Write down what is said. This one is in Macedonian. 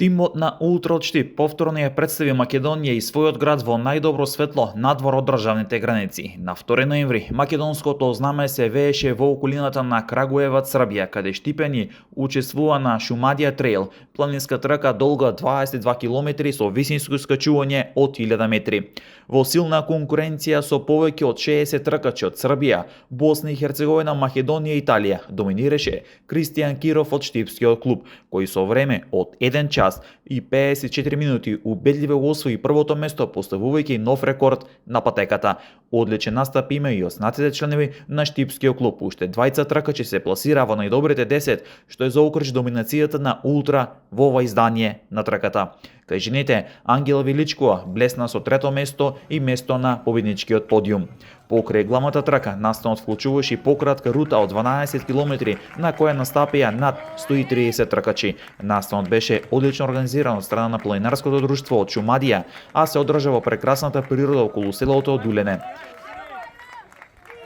Тимот на Ултра од Штип повторно ја представи Македонија и својот град во најдобро светло надвор од државните граници. На 2 ноември македонското знаме се вееше во околината на Крагуеваc, Србија, каде Штипени учествува на Шумадија Трейл, планинска трка долга 22 км со висинско скачување од 1000 метри. Во силна конкуренција со повеќе од 60 тркачи од Србија, Босна и Херцеговина, Македонија и Италија, доминираше Кристијан Киров од Штипскиот клуб, кој со време од 1 час и 54 минути убедливо го освои првото место, поставувајќи нов рекорд на патеката. Одличен настап има и останатите членови на Штипскиот клуб. Уште двајца тркачи се пласира во најдобрите 10, што е заокружи доминацијата на Ултра во ова издание на трката. Кај жените, Ангела Величкова блесна со трето место и место на победничкиот подиум. Покрај главната трка, настанот вклучуваше и пократка рута од 12 км на која настапија над 130 тркачи. Настанот беше одлично организиран од страна на планинарското друштво од Шумадија, а се одржа во прекрасната природа околу селото Дулене.